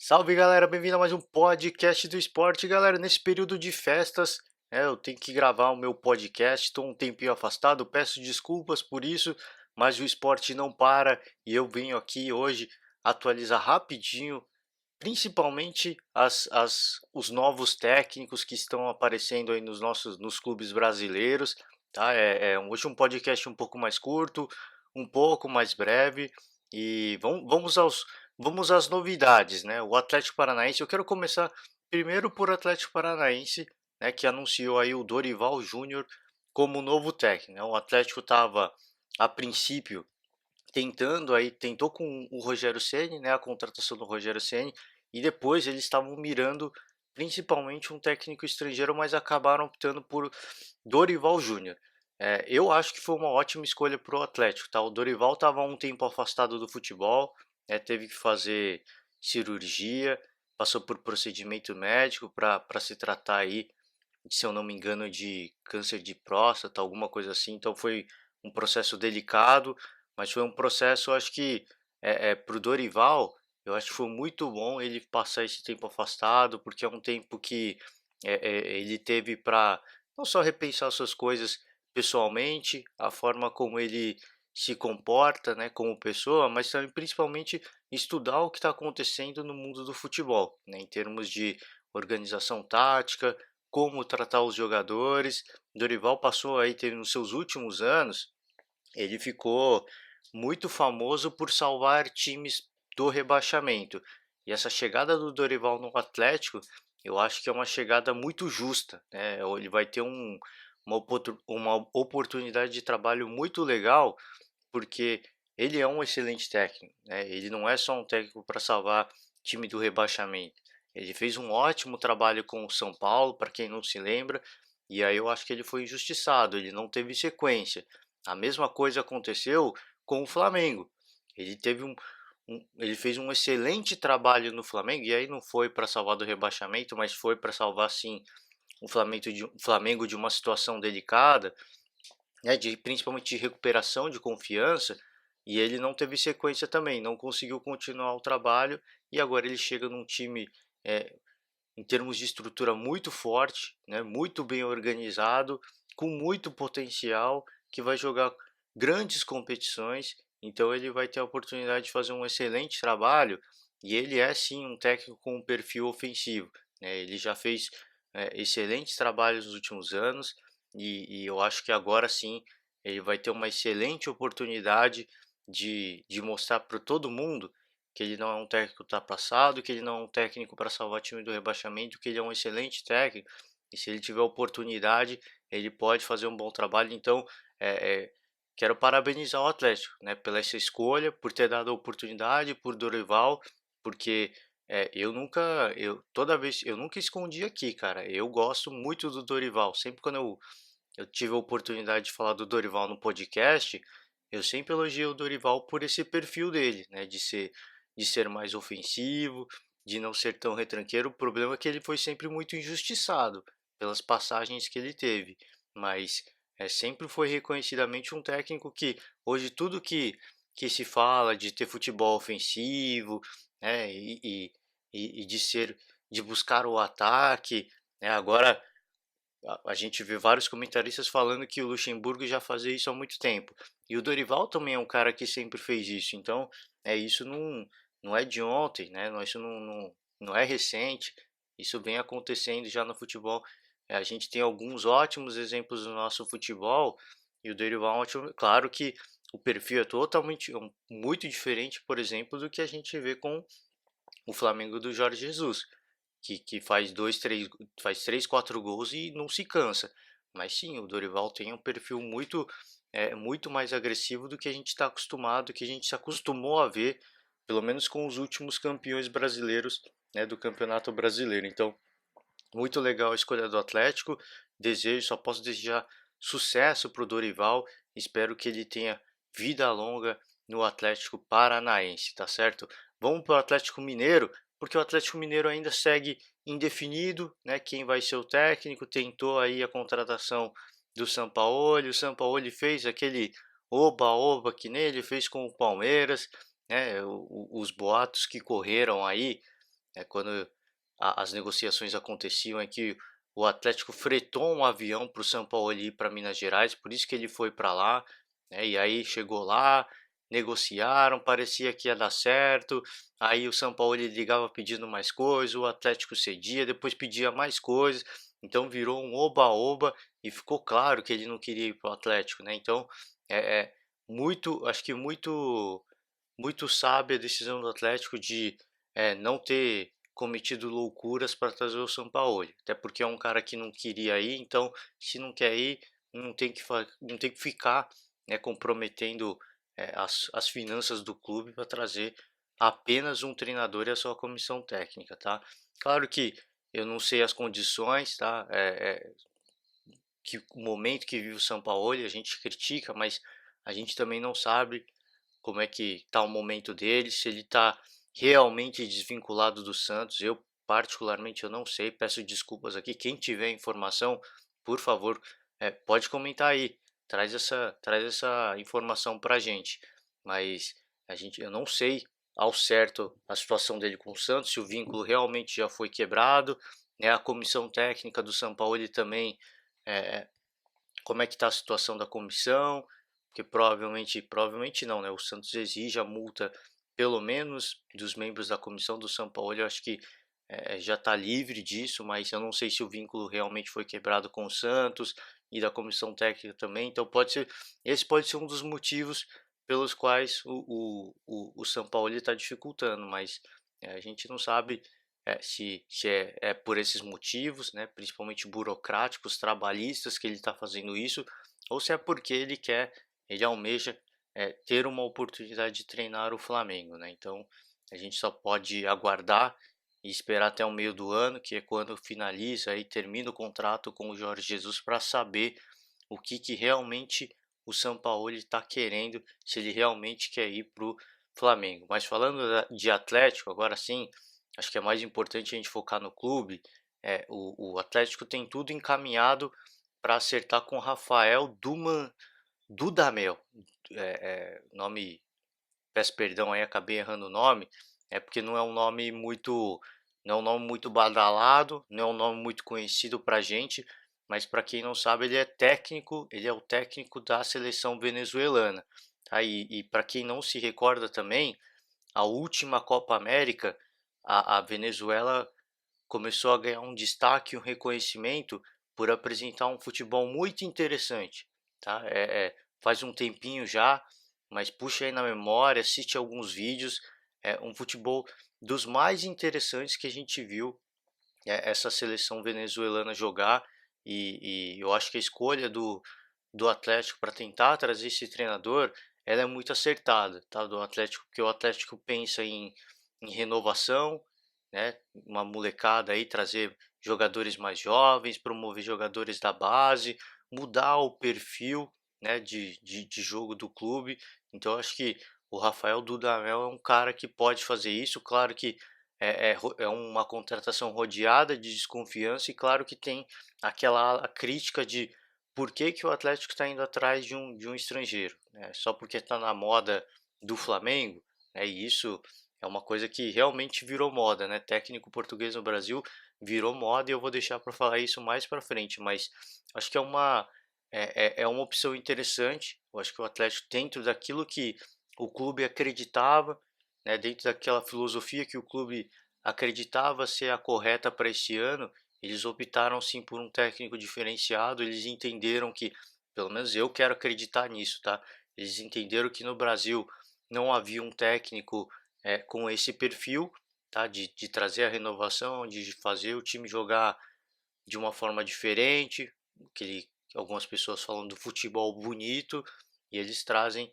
Salve galera, bem-vindo a mais um podcast do esporte. Galera, nesse período de festas, eu tenho que gravar o meu podcast, estou um tempinho afastado, peço desculpas por isso, mas o esporte não para e eu venho aqui hoje atualizar rapidinho, principalmente os novos técnicos que estão aparecendo aí nos clubes brasileiros, tá? Hoje um podcast um pouco mais curto, um pouco mais breve e vamos às novidades, né? O Atlético Paranaense, eu quero começar primeiro por Atlético Paranaense, né, que anunciou aí o Dorival Júnior como novo técnico, né? O Atlético estava a princípio tentou com o Rogério Ceni, né, a contratação do Rogério Ceni, e depois eles estavam mirando principalmente um técnico estrangeiro, mas acabaram optando por Dorival Júnior. Eu acho que foi uma ótima escolha para o Atlético, tá? O Dorival estava há um tempo afastado do futebol, teve que fazer cirurgia, passou por procedimento médico para se tratar aí, se eu não me engano, de câncer de próstata, alguma coisa assim. Então foi um processo delicado, mas foi um processo, eu acho que para o Dorival, eu acho que foi muito bom ele passar esse tempo afastado, porque é um tempo que ele teve para não só repensar suas coisas pessoalmente, a forma como ele se comporta, né, como pessoa, mas também principalmente estudar o que está acontecendo no mundo do futebol, né, em termos de organização tática, como tratar os jogadores. Dorival passou aí, teve nos seus últimos anos, ele ficou muito famoso por salvar times do rebaixamento. E essa chegada do Dorival no Atlético, eu acho que é uma chegada muito justa, né? Ele vai ter uma oportunidade de trabalho muito legal, porque ele é um excelente técnico, né? Ele não é só um técnico para salvar time do rebaixamento. Ele fez um ótimo trabalho com o São Paulo, para quem não se lembra, e aí eu acho que ele foi injustiçado, ele não teve sequência. A mesma coisa aconteceu com o Flamengo. Ele teve ele fez um excelente trabalho no Flamengo, e aí não foi para salvar do rebaixamento, mas foi para salvar sim o Flamengo de uma situação delicada, né, principalmente de recuperação de confiança, e ele não teve sequência também, não conseguiu continuar o trabalho, e agora ele chega num time, é, em termos de estrutura, muito forte, né, muito bem organizado, com muito potencial, que vai jogar grandes competições, então ele vai ter a oportunidade de fazer um excelente trabalho, e ele é sim um técnico com um perfil ofensivo, né, ele já fez excelentes trabalhos nos últimos anos, e eu acho que agora sim ele vai ter uma excelente oportunidade de mostrar para todo mundo que ele não é um técnico ultrapassado, que ele não é um técnico para salvar time do rebaixamento, que ele é um excelente técnico, e se ele tiver oportunidade, ele pode fazer um bom trabalho. Então, é, é, quero parabenizar o Atlético, né, pela essa escolha, por ter dado a oportunidade, por Dorival, porque eu nunca escondi aqui, cara. Eu gosto muito do Dorival. Sempre quando eu tive a oportunidade de falar do Dorival no podcast, eu sempre elogiei o Dorival por esse perfil dele, né, de ser mais ofensivo, de não ser tão retranqueiro. O problema é que ele foi sempre muito injustiçado pelas passagens que ele teve, mas sempre foi reconhecidamente um técnico que hoje tudo que se fala de ter futebol ofensivo, né, e de buscar o ataque, né, agora a gente vê vários comentaristas falando que o Luxemburgo já fazia isso há muito tempo. E o Dorival também é um cara que sempre fez isso. Então, isso não é de ontem, né? Isso não é recente. Isso vem acontecendo já no futebol. A gente tem alguns ótimos exemplos no nosso futebol e o Dorival é um ótimo. Claro que o perfil é totalmente muito diferente, por exemplo, do que a gente vê com o Flamengo do Jorge Jesus, que faz faz três, quatro gols e não se cansa. Mas sim, o Dorival tem um perfil muito mais agressivo do que a gente está acostumado, que a gente se acostumou a ver, pelo menos com os últimos campeões brasileiros, né, do Campeonato Brasileiro. Então, muito legal a escolha do Atlético. Só posso desejar sucesso para o Dorival. Espero que ele tenha vida longa no Atlético Paranaense, tá certo? Vamos para o Atlético Mineiro, porque o Atlético Mineiro ainda segue indefinido, né? Quem vai ser o técnico? Tentou aí a contratação do Sampaoli. O Sampaoli fez aquele oba-oba que nele fez com o Palmeiras, né? Os boatos que correram aí quando as negociações aconteciam, é que o Atlético fretou um avião para o Sampaoli ir para Minas Gerais, por isso que ele foi para lá, né? E aí chegou lá, negociaram, parecia que ia dar certo. Aí o Sampaoli ligava pedindo mais coisas, o Atlético cedia, depois pedia mais coisas. Então virou um oba-oba e ficou claro que ele não queria ir para o Atlético, né? Então é muito, acho que muito sábia a decisão do Atlético de não ter cometido loucuras para trazer o Sampaoli, até porque é um cara que não queria ir, então se não quer ir, não tem que ficar, né, comprometendo as finanças do clube para trazer apenas um treinador e a sua comissão técnica, tá? Claro que eu não sei as condições, tá? Que o momento que vive o Sampaoli, a gente critica, mas a gente também não sabe como é que tá o momento dele, se ele tá realmente desvinculado do Santos. Eu, particularmente, eu não sei, peço desculpas aqui. Quem tiver informação, por favor, pode comentar aí, traz essa informação pra gente. Mas eu não sei ao certo a situação dele com o Santos, se o vínculo realmente já foi quebrado, né? A comissão técnica do São Paulo ele também é, como é que está a situação da comissão, porque provavelmente não, né? O Santos exige a multa, pelo menos dos membros da comissão do São Paulo. Eu acho que já está livre disso, mas eu não sei se o vínculo realmente foi quebrado com o Santos e da comissão técnica também. Então esse pode ser um dos motivos pelos quais o São Paulo está dificultando, mas a gente não sabe se é por esses motivos, né, principalmente burocráticos, trabalhistas, que ele está fazendo isso, ou se é porque ele almeja ter uma oportunidade de treinar o Flamengo, né? Então a gente só pode aguardar e esperar até o meio do ano, que é quando finaliza e termina o contrato com o Jorge Jesus, para saber o que realmente o Sampaoli está querendo, se ele realmente quer ir para o Flamengo. Mas falando de Atlético, agora sim, acho que é mais importante a gente focar no clube. O Atlético tem tudo encaminhado para acertar com Rafael Dudamel. Nome, peço perdão aí, acabei errando o nome. É porque não é um nome muito badalado, não é um nome muito conhecido para gente, mas para quem não sabe, ele é o técnico da seleção venezuelana. Tá? E para quem não se recorda também, a última Copa América, a Venezuela começou a ganhar um destaque, um reconhecimento por apresentar um futebol muito interessante, tá? Faz um tempinho já, mas puxa aí na memória, assiste alguns vídeos, é um futebol dos mais interessantes que a gente viu essa seleção venezuelana jogar e eu acho que a escolha do Atlético para tentar trazer esse treinador, ela é muito acertada, tá? Do Atlético, porque o Atlético pensa em renovação, né? Uma molecada aí, trazer jogadores mais jovens, promover jogadores da base, mudar o perfil, né, de jogo do clube. Então, eu acho que o Rafael Dudamel é um cara que pode fazer isso. Claro que é uma contratação rodeada de desconfiança, e claro que tem aquela ala crítica de por que, que o Atlético está indo atrás de um estrangeiro, né? Só porque está na moda do Flamengo, né? E isso é uma coisa que realmente virou moda, né? Técnico português no Brasil virou moda, e eu vou deixar para falar isso mais para frente, mas acho que é uma opção interessante. Eu acho que o Atlético, dentro daquilo que o clube acreditava, né, dentro daquela filosofia que o clube acreditava ser a correta para esse ano, eles optaram sim por um técnico diferenciado. Eles entenderam que, pelo menos eu quero acreditar nisso, tá? Eles entenderam que no Brasil não havia um técnico com esse perfil, tá? De trazer a renovação, de fazer o time jogar de uma forma diferente, que algumas pessoas falam do futebol bonito, e eles trazem,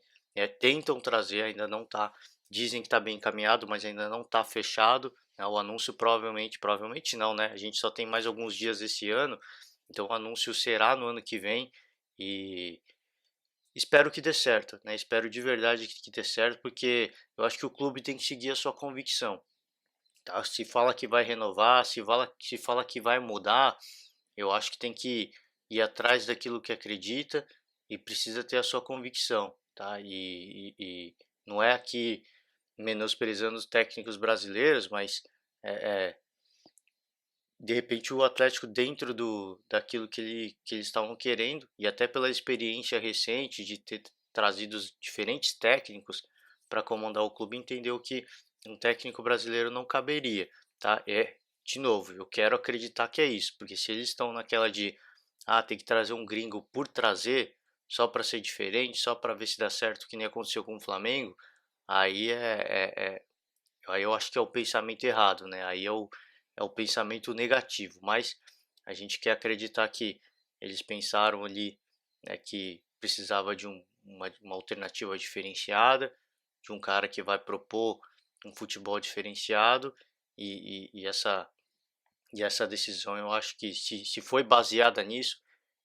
tentam trazer, ainda não está, dizem que está bem encaminhado, mas ainda não está fechado, né? O anúncio provavelmente não, né? A gente só tem mais alguns dias esse ano, então o anúncio será no ano que vem, e espero que dê certo, né? Espero de verdade que dê certo, porque eu acho que o clube tem que seguir a sua convicção, tá? Se fala que vai renovar, se fala que vai mudar, eu acho que tem que ir atrás daquilo que acredita e precisa ter a sua convicção, tá? E não é aqui menosprezando os técnicos brasileiros, mas é, de repente o Atlético dentro daquilo que eles estavam querendo, e até pela experiência recente de ter trazido os diferentes técnicos para comandar o clube, entendeu que um técnico brasileiro não caberia, tá? De novo, eu quero acreditar que é isso, porque se eles estão naquela de tem que trazer um gringo por trazer, só para ser diferente, só para ver se dá certo, que nem aconteceu com o Flamengo, aí aí eu acho que é o pensamento errado, né? Aí é o pensamento negativo. Mas a gente quer acreditar que eles pensaram ali, né, que precisava de uma alternativa diferenciada, de um cara que vai propor um futebol diferenciado e essa decisão eu acho que se foi baseada nisso,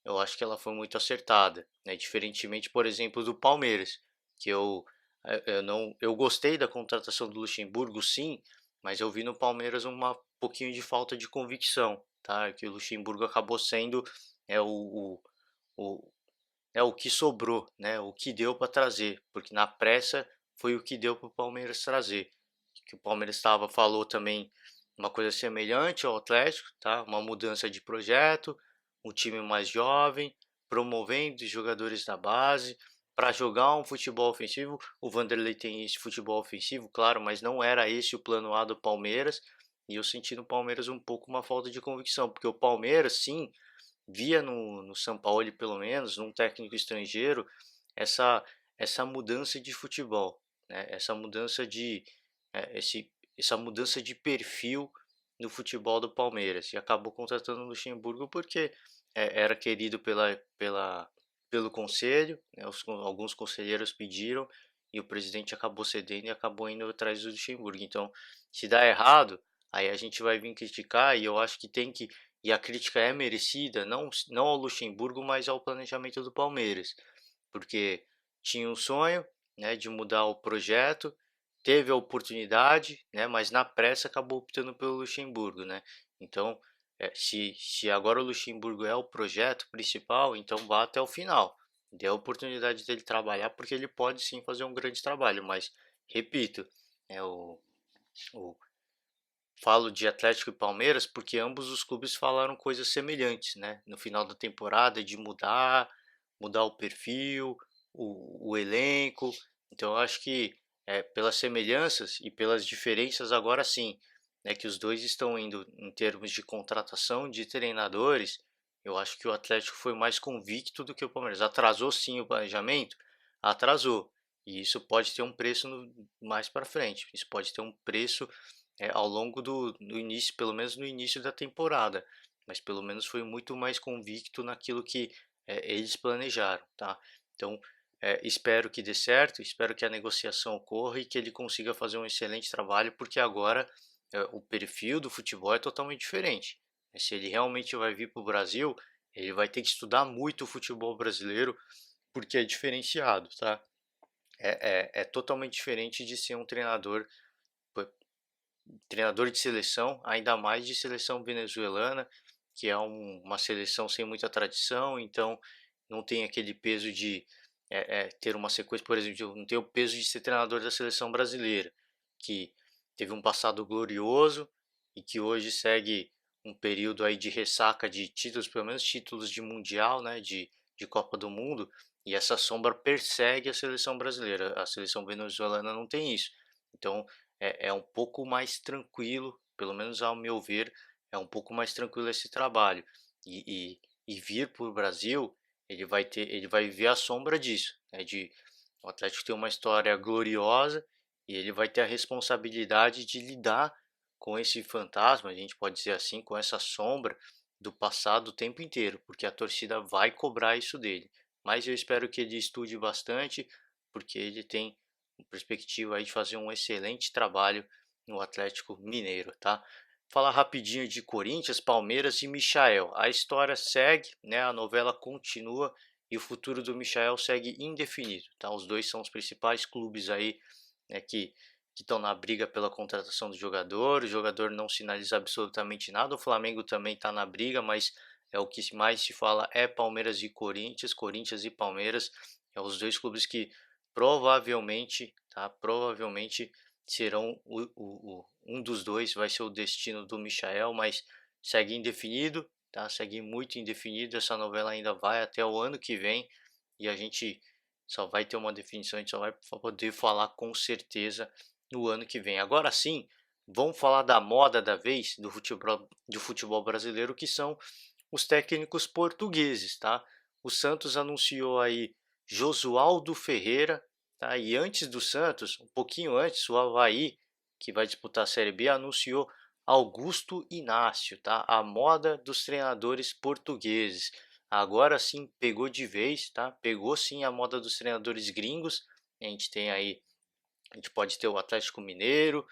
eu acho que ela foi muito acertada, né? Diferentemente, por exemplo, do Palmeiras, que eu não eu gostei da contratação do Luxemburgo, sim, mas eu vi no Palmeiras uma pouquinho de falta de convicção, tá? Que o Luxemburgo acabou sendo é o o que sobrou, né? O que deu para trazer, porque na pressa foi o que deu para o Palmeiras trazer. Que o Palmeiras falou também uma coisa semelhante ao Atlético, tá? Uma mudança de projeto, um time mais jovem, promovendo os jogadores da base para jogar um futebol ofensivo. O Vanderlei tem esse futebol ofensivo, claro, mas não era esse o plano A do Palmeiras. E eu senti no Palmeiras um pouco uma falta de convicção, porque o Palmeiras, sim, via no Sampaoli, pelo menos, num técnico estrangeiro, essa, essa mudança de futebol, né? Essa mudança essa mudança de perfil no futebol do Palmeiras. E acabou contratando o Luxemburgo porque era querido pelo conselho, né? Alguns conselheiros pediram e o presidente acabou cedendo e acabou indo atrás do Luxemburgo. Então, se dá errado, aí a gente vai vir criticar e eu acho que tem que e a crítica é merecida, não ao Luxemburgo, mas ao planejamento do Palmeiras, porque tinha um sonho, né, de mudar o projeto, teve a oportunidade, né, mas na pressa acabou optando pelo Luxemburgo, né? Então, se agora o Luxemburgo é o projeto principal, então vá até o final. Dê a oportunidade dele trabalhar, porque ele pode sim fazer um grande trabalho, mas repito, é o falo de Atlético e Palmeiras porque ambos os clubes falaram coisas semelhantes, né? No final da temporada de mudar o perfil, o elenco. Então eu acho que pelas semelhanças e pelas diferenças agora sim, né, que os dois estão indo em termos de contratação de treinadores, eu acho que o Atlético foi mais convicto do que o Palmeiras. Atrasou sim o planejamento, atrasou. E isso pode ter um preço mais para frente. Isso pode ter um preço ao longo do início, pelo menos no início da temporada, mas pelo menos foi muito mais convicto naquilo que eles planejaram, tá? Então, espero que dê certo, espero que a negociação ocorra e que ele consiga fazer um excelente trabalho, porque agora o perfil do futebol é totalmente diferente. Se ele realmente vai vir para o Brasil, ele vai ter que estudar muito o futebol brasileiro, porque é diferenciado, tá? É totalmente diferente de ser um treinador de seleção, ainda mais de seleção venezuelana, que é uma seleção sem muita tradição, então não tem aquele peso de ter uma sequência, por exemplo, não tem o peso de ser treinador da seleção brasileira, que teve um passado glorioso e que hoje segue um período aí de ressaca de títulos, pelo menos títulos de mundial, né, de Copa do Mundo, e essa sombra persegue a seleção brasileira. A seleção venezuelana não tem isso. Então, é um pouco mais tranquilo, pelo menos ao meu ver, é um pouco mais tranquilo esse trabalho. E vir para o Brasil, ele vai ver a sombra disso, né, de o Atlético ter uma história gloriosa e ele vai ter a responsabilidade de lidar com esse fantasma, a gente pode dizer assim, com essa sombra do passado o tempo inteiro, porque a torcida vai cobrar isso dele. Mas eu espero que ele estude bastante, porque ele tem perspectiva aí de fazer um excelente trabalho no Atlético Mineiro, tá? Falar rapidinho de Corinthians, Palmeiras e Michael. A história segue, né? A novela continua e o futuro do Michael segue indefinido, tá? Os dois são os principais clubes aí, né, que estão na briga pela contratação do jogador. O jogador não sinaliza absolutamente nada. O Flamengo também está na briga, mas o que mais se fala é Palmeiras e Corinthians, Corinthians e Palmeiras. É os dois clubes que provavelmente, tá? Provavelmente serão um dos dois vai ser o destino do Michael, mas segue indefinido, tá? Segue muito indefinido. Essa novela ainda vai até o ano que vem e a gente só vai ter uma definição, a gente só vai poder falar com certeza no ano que vem. Agora sim, vamos falar da moda da vez do futebol brasileiro, que são os técnicos portugueses, tá? O Santos anunciou aí Josualdo Ferreira, tá? E antes do Santos, um pouquinho antes, o Avaí, que vai disputar a Série B, anunciou Augusto Inácio, tá? A moda dos treinadores portugueses. Agora sim pegou de vez, tá? Pegou sim a moda dos treinadores gringos. A gente tem aí, a gente pode ter o Atlético Mineiro,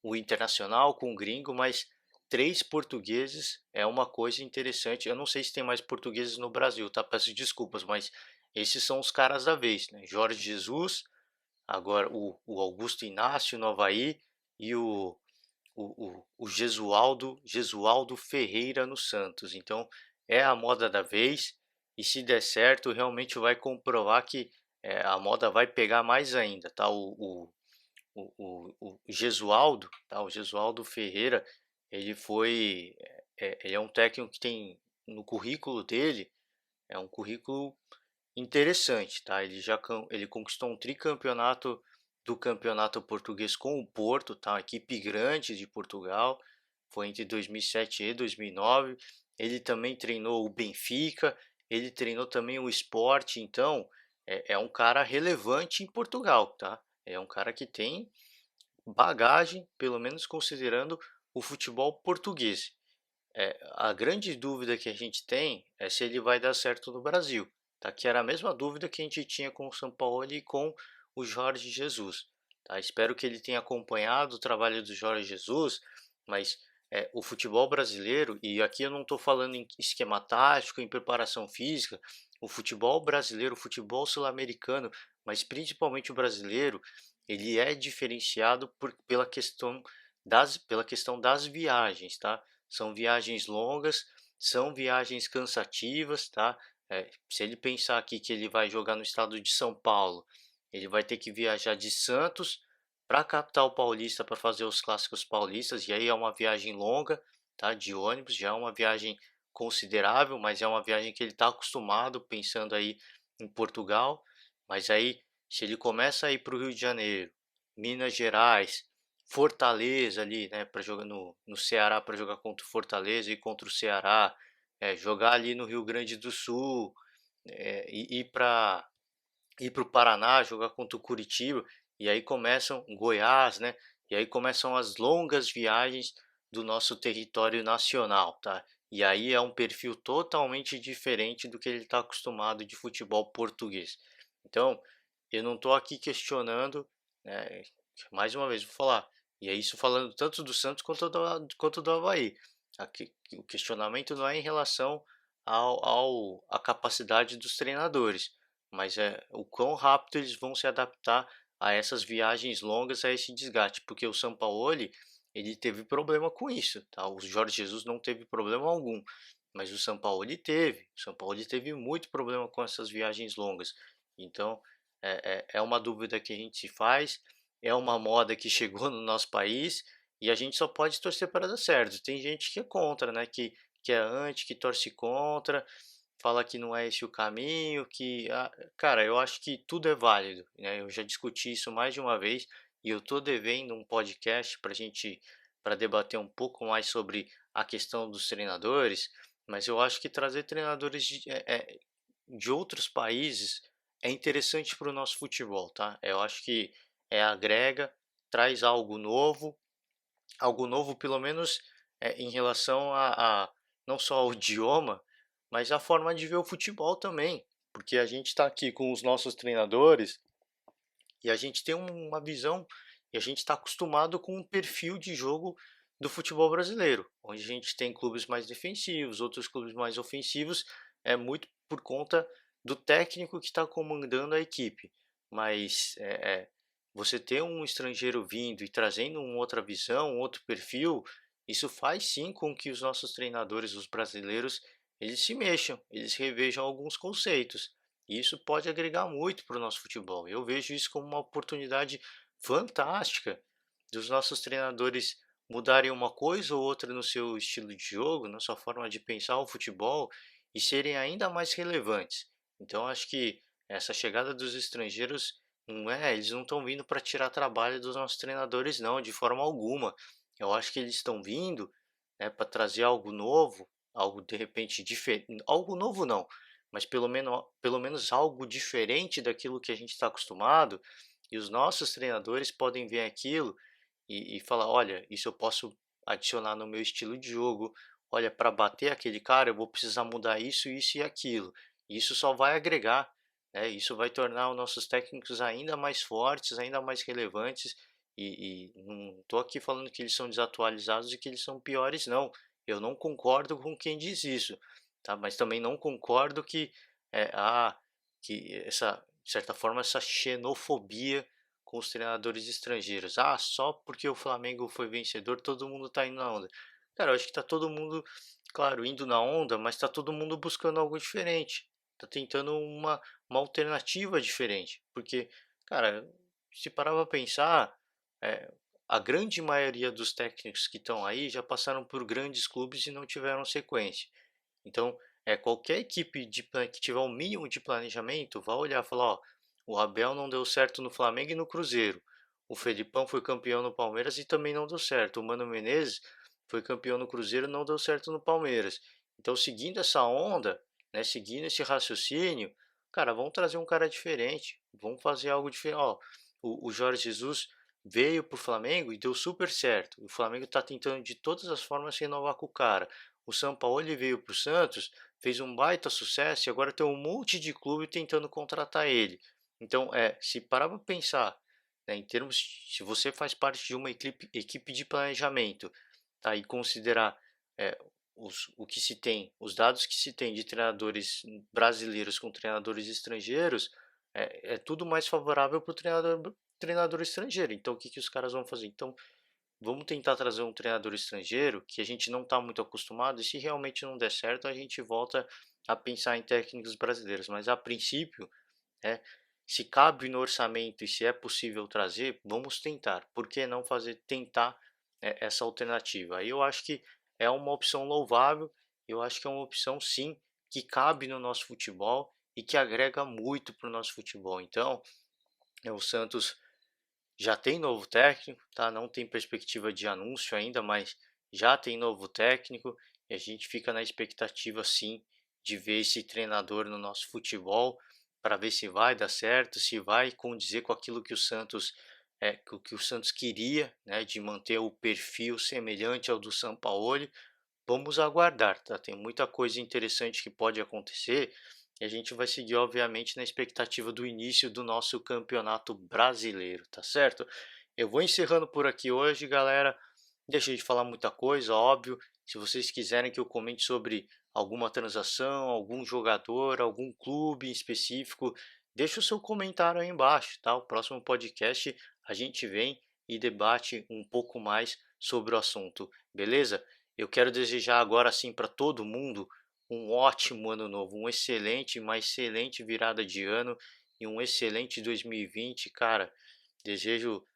o Internacional com o gringo, mas três portugueses é uma coisa interessante. Eu não sei se tem mais portugueses no Brasil, tá? Peço desculpas, mas esses são os caras da vez, né? Jorge Jesus, agora o Augusto Inácio no Avaí e o Gesualdo Ferreira no Santos. Então é a moda da vez e se der certo realmente vai comprovar que a moda vai pegar mais ainda, tá? O Gesualdo, tá? O Gesualdo Ferreira, ele foi, ele é um técnico que tem no currículo dele, é um currículo interessante, tá? Ele conquistou um tricampeonato do campeonato português com o Porto, tá? Uma equipe grande de Portugal, foi entre 2007 e 2009. Ele também treinou o Benfica, ele treinou também o Sport, então é um cara relevante em Portugal, tá? É um cara que tem bagagem, pelo menos considerando o futebol português. A grande dúvida que a gente tem é se ele vai dar certo no Brasil, tá? Que era a mesma dúvida que a gente tinha com o São Paulo e com o Jorge Jesus. Tá? Espero que ele tenha acompanhado o trabalho do Jorge Jesus, mas o futebol brasileiro, e aqui eu não estou falando em esquema tático, em preparação física, o futebol brasileiro, o futebol sul-americano, mas principalmente o brasileiro, ele é diferenciado pela questão das viagens, tá? São viagens longas, são viagens cansativas, tá? Se ele pensar aqui que ele vai jogar no estado de São Paulo, ele vai ter que viajar de Santos para a capital paulista para fazer os clássicos paulistas, e aí é uma viagem longa, tá? De ônibus, já é uma viagem considerável, mas é uma viagem que ele está acostumado, pensando aí em Portugal. Mas aí, se ele começa a ir para o Rio de Janeiro, Minas Gerais, Fortaleza ali, né, para jogar no Ceará, para jogar contra o Fortaleza e contra o Ceará, jogar ali no Rio Grande do Sul, e ir para o Paraná, jogar contra o Curitiba, e aí começam Goiás, né? E aí começam as longas viagens do nosso território nacional, tá? E aí é um perfil totalmente diferente do que ele está acostumado de futebol português. Então, eu não estou aqui questionando, né? Mais uma vez vou falar, e é isso falando tanto do Santos quanto do Avaí. Aqui, o questionamento não é em relação à capacidade dos treinadores, mas o quão rápido eles vão se adaptar a essas viagens longas, a esse desgaste, porque o Sampaoli, ele teve problema com isso, tá? O Jorge Jesus não teve problema algum, mas o Sampaoli teve. O Sampaoli teve muito problema com essas viagens longas. Então, é uma dúvida que a gente se faz, é uma moda que chegou no nosso país e a gente só pode torcer para dar certo. Tem gente que é contra, né? Que é anti, que torce contra, fala que não é esse o caminho, cara, eu acho que tudo é válido, né? Eu já discuti isso mais de uma vez e eu tô devendo um podcast para debater um pouco mais sobre a questão dos treinadores, mas eu acho que trazer treinadores de outros países é interessante para o nosso futebol, tá? Eu acho que agrega, traz algo novo pelo menos em relação a não só ao idioma, mas a forma de ver o futebol também, porque a gente está aqui com os nossos treinadores e a gente tem uma visão e a gente está acostumado com um perfil de jogo do futebol brasileiro, onde a gente tem clubes mais defensivos, outros clubes mais ofensivos, é muito por conta do técnico que está comandando a equipe. Mas você ter um estrangeiro vindo e trazendo uma outra visão, um outro perfil, isso faz sim com que os nossos treinadores, os brasileiros, eles se mexam, eles revejam alguns conceitos. E isso pode agregar muito para o nosso futebol. Eu vejo isso como uma oportunidade fantástica dos nossos treinadores mudarem uma coisa ou outra no seu estilo de jogo, na sua forma de pensar o futebol e serem ainda mais relevantes. Então acho que essa chegada dos estrangeiros não é, eles não estão vindo para tirar trabalho dos nossos treinadores não, de forma alguma. Eu acho que eles estão vindo, né, para trazer algo novo, algo de repente diferente, algo novo não, mas pelo menos algo diferente daquilo que a gente está acostumado, e os nossos treinadores podem ver aquilo e falar: olha, isso eu posso adicionar no meu estilo de jogo. Olha, para bater aquele cara, eu vou precisar mudar isso, isso e aquilo. Isso só vai agregar, né? Isso vai tornar os nossos técnicos ainda mais fortes, ainda mais relevantes. E não estou aqui falando que eles são desatualizados e que eles são piores, não. Eu não concordo com quem diz isso, tá? Mas também não concordo que, é, ah, que essa, de certa forma, essa xenofobia com os treinadores estrangeiros. Ah, só porque o Flamengo foi vencedor, todo mundo tá indo na onda. Cara, eu acho que tá todo mundo, claro, indo na onda, mas tá todo mundo buscando algo diferente. Tá tentando uma alternativa diferente. Porque, cara, se parar pra pensar, é, a grande maioria dos técnicos que estão aí já passaram por grandes clubes e não tiveram sequência. Então, qualquer equipe que tiver um mínimo de planejamento vai olhar e falar, ó, o Abel não deu certo no Flamengo e no Cruzeiro. O Felipão foi campeão no Palmeiras e também não deu certo. O Mano Menezes foi campeão no Cruzeiro e não deu certo no Palmeiras. Então, seguindo essa onda, né, seguindo esse raciocínio, cara, vamos trazer um cara diferente. Vamos fazer algo diferente. Ó, o Jorge Jesus veio pro Flamengo e deu super certo. O Flamengo está tentando de todas as formas renovar com o cara. O Sampaoli veio para o Santos, fez um baita sucesso e agora tem um monte de clube tentando contratar ele. Então, se parar para pensar, né, em termos, se você faz parte de uma equipe de planejamento, tá, e considerar é, o que se tem, os dados que se tem de treinadores brasileiros com treinadores estrangeiros, é tudo mais favorável para o treinador estrangeiro. Então, o que os caras vão fazer? Então, vamos tentar trazer um treinador estrangeiro que a gente não está muito acostumado e se realmente não der certo, a gente volta a pensar em técnicos brasileiros. Mas a princípio, né, se cabe no orçamento e se é possível trazer, vamos tentar. Por que não tentar essa alternativa? Aí eu acho que é uma opção louvável, eu acho que é uma opção sim que cabe no nosso futebol e que agrega muito para o nosso futebol. Então, o Santos já tem novo técnico, tá? Não tem perspectiva de anúncio ainda, mas já tem novo técnico e a gente fica na expectativa sim de ver esse treinador no nosso futebol para ver se vai dar certo, se vai condizer com aquilo que o Santos que o Santos queria, né, de manter o perfil semelhante ao do Sampaoli. Vamos aguardar, tá? Tem muita coisa interessante que pode acontecer e a gente vai seguir, obviamente, na expectativa do início do nosso campeonato brasileiro, tá certo? Eu vou encerrando por aqui hoje, galera. Deixei de falar muita coisa, óbvio. Se vocês quiserem que eu comente sobre alguma transação, algum jogador, algum clube em específico, deixa o seu comentário aí embaixo, tá? O próximo podcast a gente vem e debate um pouco mais sobre o assunto, beleza? Eu quero desejar agora sim para todo mundo um ótimo ano novo, uma excelente virada de ano e um excelente 2020, cara. Desejo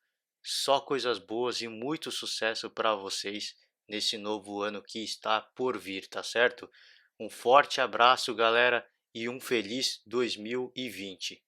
só coisas boas e muito sucesso para vocês nesse novo ano que está por vir, tá certo? Um forte abraço, galera, e um feliz 2020.